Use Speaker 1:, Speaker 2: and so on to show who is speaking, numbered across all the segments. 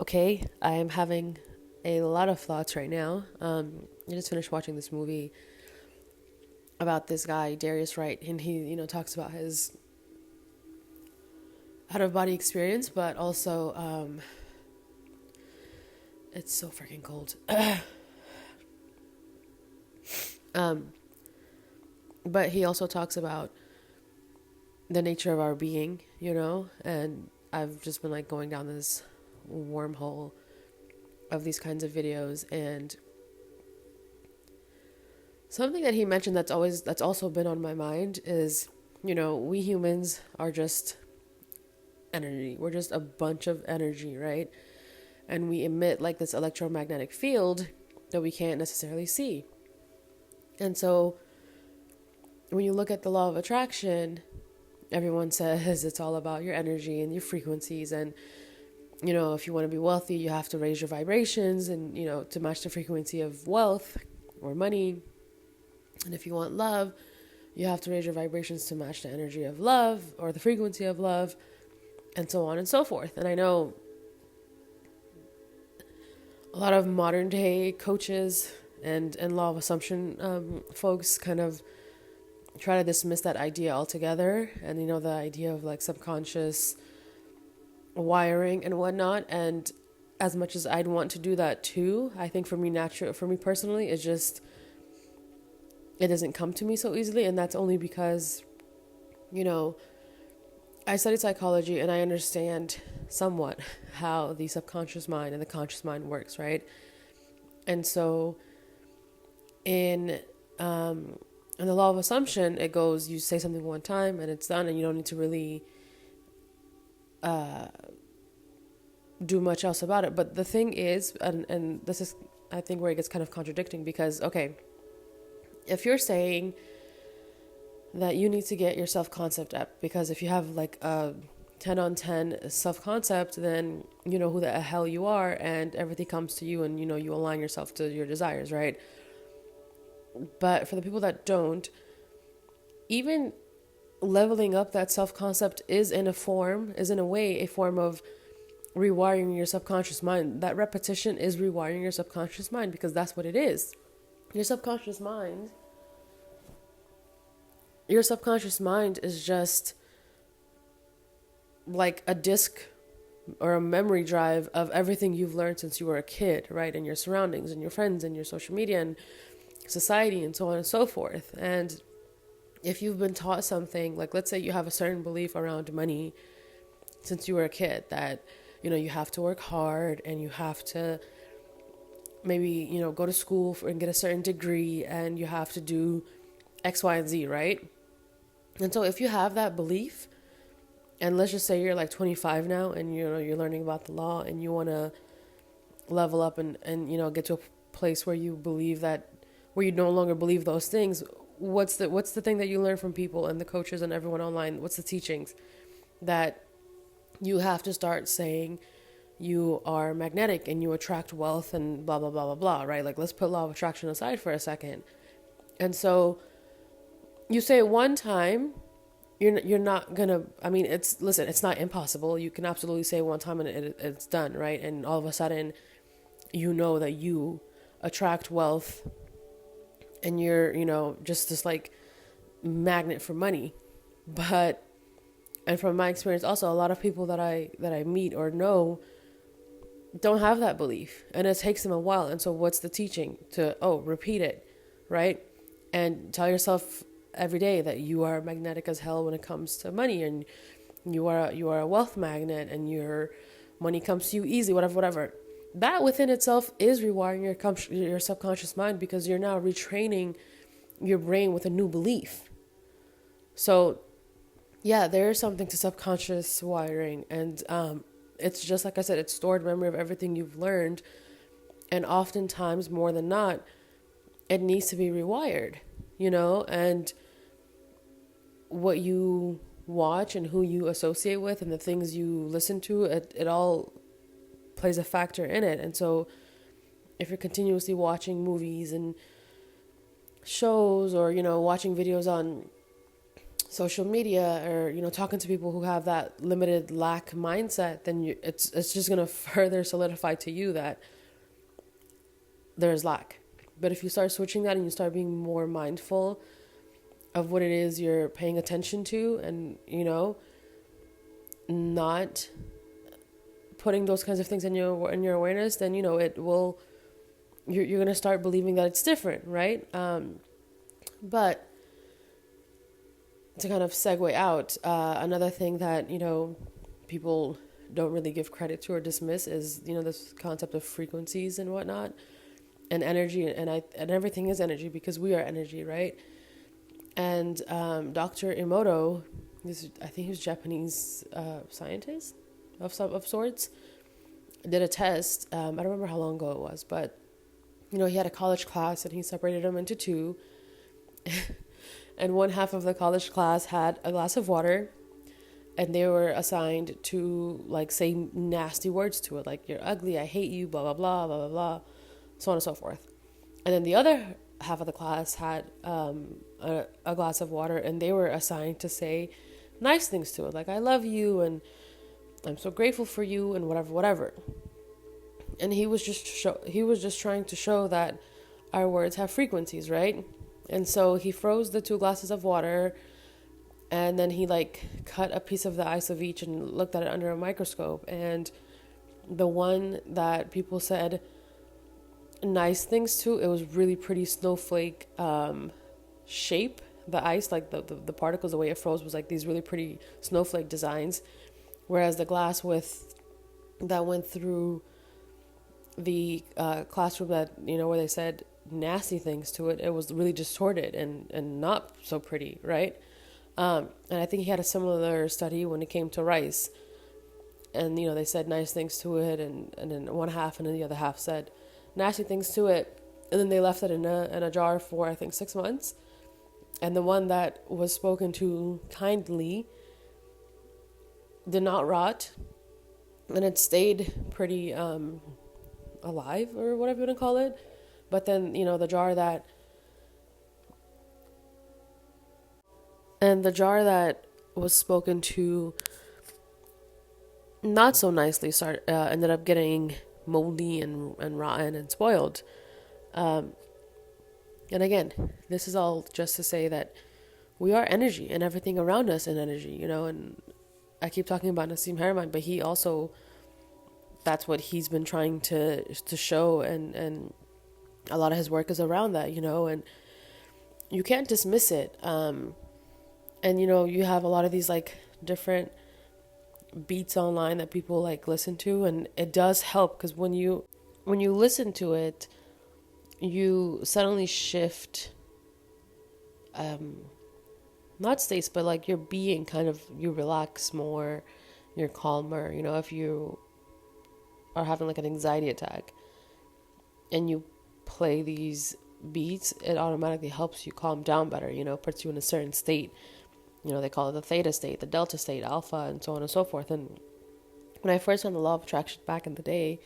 Speaker 1: Okay, I am having a lot of thoughts right now. I just finished watching this movie about this guy, Darius Wright, and he, talks about his out of body experience, but also, it's so freaking cold. um, but he also talks about the nature of our being, and I've just been like going down this wormhole of these kinds of videos, and something that he mentioned that's also been on my mind is, we humans are just energy. We're just a bunch of energy, right? And we emit like this electromagnetic field that we can't necessarily see. And so when you look at the law of attraction, everyone says it's all about your energy and your frequencies. And, if you want to be wealthy, you have to raise your vibrations and, to match the frequency of wealth or money. And if you want love, you have to raise your vibrations to match the energy of love or the frequency of love, and so on and so forth. And I know a lot of modern day coaches and law of assumption folks kind of try to dismiss that idea altogether, and the idea of like subconscious wiring and whatnot. And as much as I'd want to do that too, I think for me personally, it doesn't come to me so easily. And that's only because I studied psychology and I understand somewhat how the subconscious mind and the conscious mind works, right? And so in the law of assumption, it goes, you say something one time and it's done, and you don't need to really do much else about it. But the thing is, and this is, I think, where it gets kind of contradicting, because, okay, if you're saying that you need to get your self-concept up, because if you have like a 10 on 10 self-concept, then you know who the hell you are and everything comes to you, and you align yourself to your desires, right? But for the people that don't, even leveling up that self-concept is in a way a form of rewiring your subconscious mind. That repetition is rewiring your subconscious mind, because that's what it is. Your subconscious mind is just like a disk or a memory drive of everything you've learned since you were a kid, right? And your surroundings and your friends and your social media and society and so on and so forth. And if you've been taught something, like let's say you have a certain belief around money since you were a kid, that you have to work hard and you have to maybe go to school and get a certain degree, and you have to do X, Y, and Z, right? And so if you have that belief, and let's just say you're like 25 now, and you're learning about the law, and you want to level up and get to a place where you believe that, where you no longer believe those things, what's the thing that you learn from people and the coaches and everyone online? What's the teachings? That you have to start saying you are magnetic and you attract wealth and blah blah blah blah blah, right? Like, let's put law of attraction aside for a second. And so you say it one time, you're not gonna, I mean, it's not impossible. You can absolutely say it one time and it's done, right? And all of a sudden that you attract wealth, and you're just this like magnet for money. But, and from my experience also, a lot of people that I meet or know don't have that belief, and it takes them a while. And so what's the teaching? To repeat it, right? And tell yourself every day that you are magnetic as hell when it comes to money, and you are a wealth magnet, and your money comes to you easy, whatever. That within itself is rewiring your subconscious mind, because you're now retraining your brain with a new belief. So yeah, there is something to subconscious wiring, and it's just like I said, it's stored memory of everything you've learned, and oftentimes, more than not, it needs to be rewired, and what you watch and who you associate with and the things you listen to, it all plays a factor in it. And so if you're continuously watching movies and shows, or watching videos on social media, or talking to people who have that limited lack mindset, then it's just going to further solidify to you that there's lack. But if you start switching that and you start being more mindful of what it is you're paying attention to, and not putting those kinds of things in your awareness, then it will, you're going to start believing that it's different, right? But to kind of segue out, another thing that people don't really give credit to or dismiss is this concept of frequencies and whatnot, and energy, and everything is energy because we are energy, right? And Dr. Emoto, I think he was Japanese scientist of sorts, did a test. I don't remember how long ago it was, but he had a college class and he separated them into two. And one half of the college class had a glass of water, and they were assigned to say nasty words to it, like "you're ugly," "I hate you," blah blah blah blah blah blah, so on and so forth. And then the other half of the class had a glass of water, and they were assigned to say nice things to it, like "I love you" and "I'm so grateful for you" and whatever. And he was just trying to show that our words have frequencies, right? And so he froze the two glasses of water, and then he cut a piece of the ice of each and looked at it under a microscope. And the one that people said nice things to, it was really pretty snowflake shape. The ice, the particles, the way it froze was these really pretty snowflake designs, whereas the glass that went through the classroom that where they said nasty things to it, it was really distorted and not so pretty, right? And I think he had a similar study when it came to rice, and they said nice things to it, and then one half, and then the other half said nasty things to it, and then they left it in a jar for I think 6 months, and the one that was spoken to kindly did not rot, and it stayed pretty alive, or whatever you want to call it. But then the jar that was spoken to not so nicely ended up getting moldy and rotten and spoiled. And again, this is all just to say that we are energy, and everything around us is energy, and I keep talking about Nassim Haramein, but he also, that's what he's been trying to show, and a lot of his work is around that, and you can't dismiss it. And you have a lot of these different beats online that people listen to, and it does help because when you listen to it, you suddenly shift not states, but your being kind of, you relax more, you're calmer. If you are having an anxiety attack and you play these beats, it automatically helps you calm down better, puts you in a certain state. They call it the theta state, the delta state, alpha, and so on and so forth. And when I first found the law of attraction back in the day,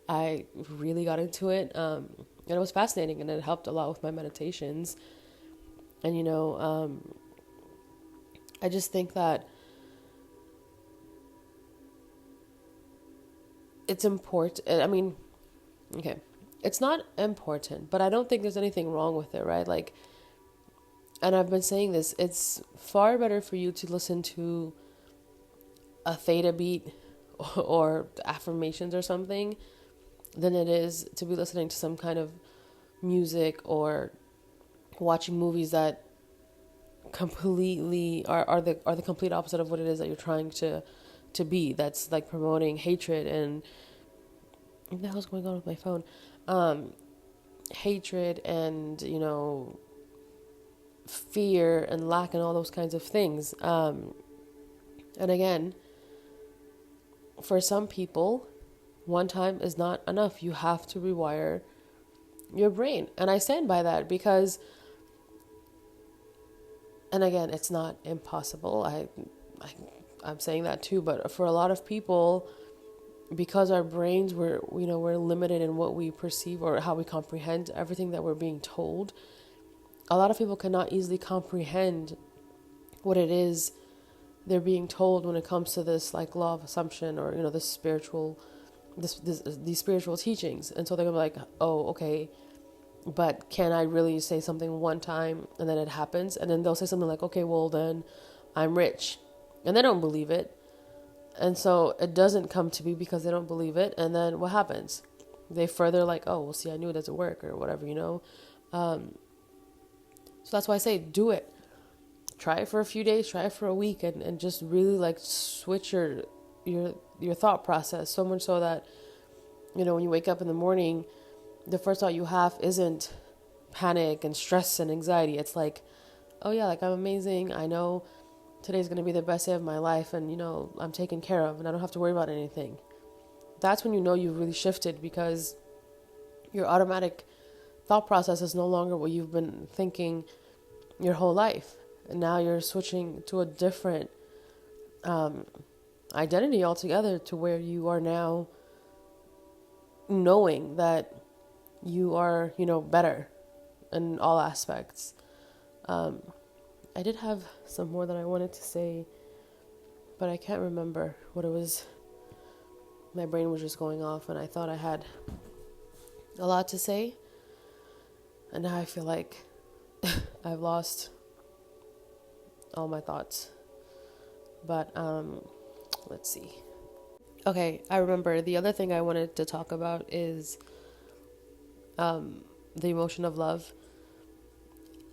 Speaker 1: I really got into it, and it was fascinating, and it helped a lot with my meditations. And I just think that it's important. I mean, okay, it's not important, but I don't think there's anything wrong with it, right? And I've been saying this, it's far better for you to listen to a theta beat or affirmations or something than it is to be listening to some kind of music or watching movies that completely are the complete opposite of what it is that you're trying to be. That's promoting hatred and what the hell's going on with my phone? Hatred and fear and lack and all those kinds of things. And again, for some people, one time is not enough. You have to rewire your brain. And I stand by that because, and again, it's not impossible. I'm saying that too, but for a lot of people, because our brains we're limited in what we perceive or how we comprehend everything that we're being told, a lot of people cannot easily comprehend what it is they're being told when it comes to this like law of assumption, or these spiritual teachings. And so they're gonna be like, oh, okay, but can I really say something one time and then it happens? And then they'll say something like, okay, well then I'm rich, and they don't believe it. And so it doesn't come to be because they don't believe it. And then what happens? They further like, oh, well, see, I knew it doesn't work, or whatever, So that's why I say do it. Try it for a few days, try it for a week, and just really like switch your thought process, so much so that, when you wake up in the morning, the first thought you have isn't panic and stress and anxiety. It's like, oh yeah, like I'm amazing. I know today's going to be the best day of my life, and I'm taken care of and I don't have to worry about anything. That's when you've really shifted, because your automatic thought process is no longer what you've been thinking your whole life. And now you're switching to a different identity altogether, to where you are now knowing that you are, better in all aspects. I did have some more that I wanted to say, but I can't remember what it was. My brain was just going off, and I thought I had a lot to say. And now I feel like I've lost all my thoughts. But let's see. Okay, I remember the other thing I wanted to talk about is the emotion of love.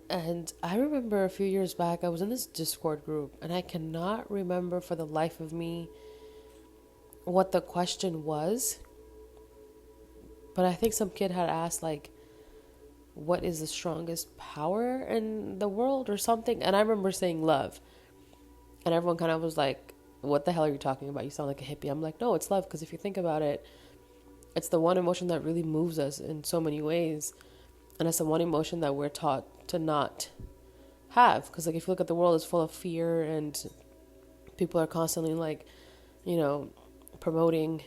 Speaker 1: And I remember a few years back, I was in this Discord group, and I cannot remember for the life of me what the question was. But I think some kid had asked, like, what is the strongest power in the world or something? And I remember saying love. And everyone kind of was like, what the hell are you talking about? You sound like a hippie. I'm like, no, it's love. Because if you think about it, it's the one emotion that really moves us in so many ways. And it's the one emotion that we're taught to not have. Because like, if you look at the world, it's full of fear, and people are constantly like, promoting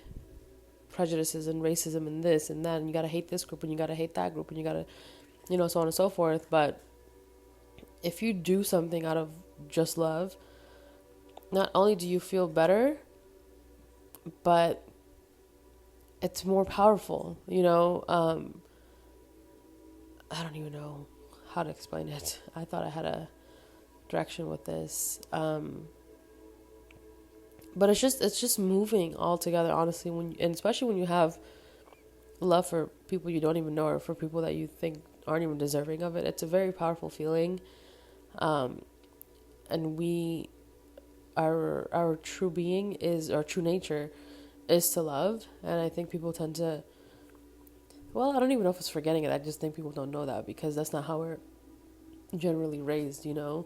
Speaker 1: prejudices and racism and this and that. And you got to hate this group, and you got to hate that group, and you got to, so on and so forth. But if you do something out of just love, not only do you feel better, but it's more powerful, I don't even know how to explain it. I thought I had a direction with this. But it's just moving all together, honestly, and especially when you have love for people you don't even know, or for people that you think aren't even deserving of it. It's a very powerful feeling. And our true being our true nature is to love. And I think people tend to, well, I don't even know if it's forgetting it. I just think people don't know that, because that's not how we're generally raised, We're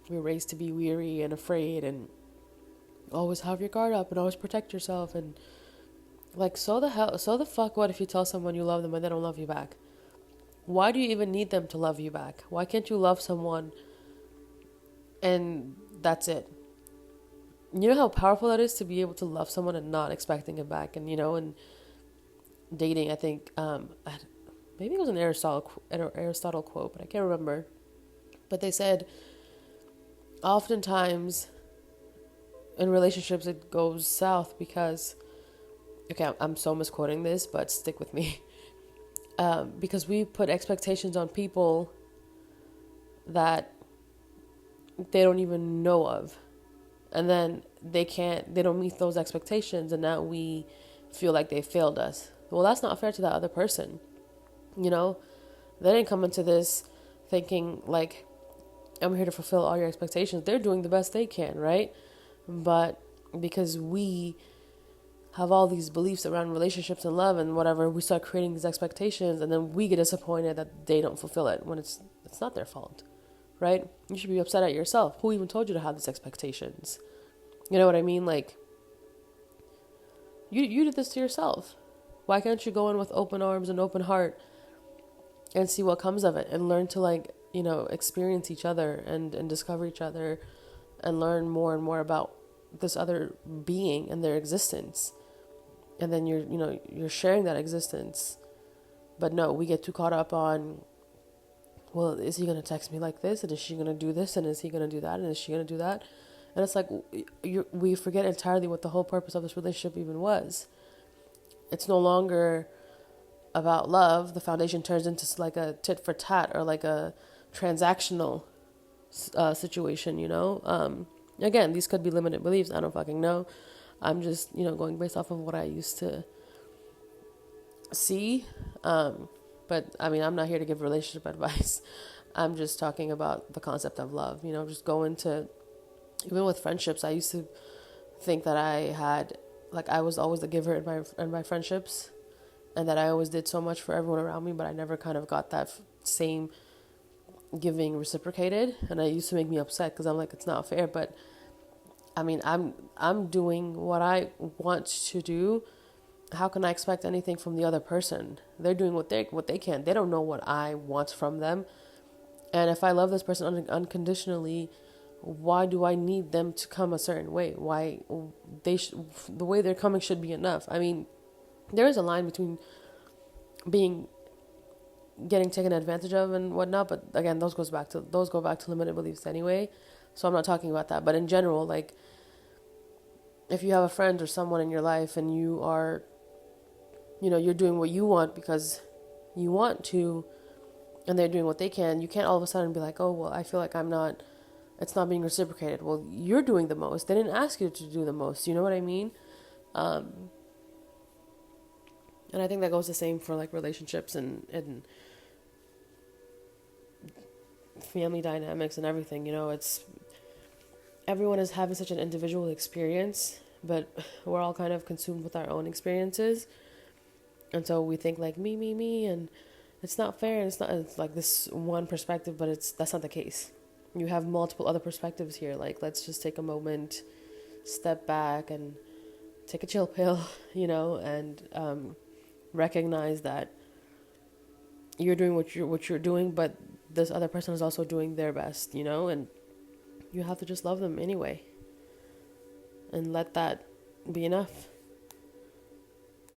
Speaker 1: raised to be weary and afraid, and always have your guard up, and always protect yourself. And like, so the fuck what if you tell someone you love them and they don't love you back? Why do you even need them to love you back? Why can't you love someone and that's it? You know how powerful that is, to be able to love someone and not expecting it back. And and dating, I think maybe it was an Aristotle quote, but I can't remember. But they said, oftentimes in relationships it goes south because, okay, I'm so misquoting this, but stick with me. Because we put expectations on people that they don't even know of. And then they don't meet those expectations, and now we feel like they failed us. Well, that's not fair to that other person. They didn't come into this thinking like, I'm here to fulfill all your expectations. They're doing the best they can, right? But because we have all these beliefs around relationships and love and whatever, we start creating these expectations, and then we get disappointed that they don't fulfill it, when it's not their fault, right? You should be upset at yourself. Who even told you to have these expectations? You know what I mean? Like, you did this to yourself. Why can't you go in with open arms and open heart and see what comes of it, and learn to experience each other and discover each other, and learn more and more about this other being and their existence. And then you're sharing that existence. But no, we get too caught up on well, is he going to text me like this? And is she going to do this? And is he going to do that? And is she going to do that? And it's like, we forget entirely what the whole purpose of this relationship even was. It's no longer about love. The foundation turns into like a tit for tat, or like a transactional situation, Again, these could be limited beliefs. I don't fucking know. I'm just, going based off of what I used to see. But I mean, I'm not here to give relationship advice. I'm just talking about the concept of love, just going to, even with friendships, I used to think that I was always the giver in my friendships, and that I always did so much for everyone around me, but I never kind of got that same giving reciprocated. And it used to make me upset because I'm like, it's not fair. But I mean, I'm doing what I want to do. How can I expect anything from the other person? They're doing what they can. They don't know what I want from them. And if I love this person unconditionally, why do I need them to come a certain way? Why the way they're coming should be enough. I mean, there is a line between getting taken advantage of and whatnot, but again, those go back to limited beliefs anyway. So I'm not talking about that. But in general, like, if you have a friend or someone in your life and you are, you're doing what you want because you want to, and they're doing what they can, you can't all of a sudden be like, oh, well, I feel like it's not being reciprocated. Well, you're doing the most. They didn't ask you to do the most. You know what I mean? And I think that goes the same for like relationships and family dynamics and everything. Everyone is having such an individual experience, but we're all kind of consumed with our own experiences. And so we think like me, and it's not fair. And it's like this one perspective, but that's not the case. You have multiple other perspectives here. Like, let's just take a moment, step back and take a chill pill, and recognize that you're doing what you're doing, but this other person is also doing their best, and you have to just love them anyway and let that be enough.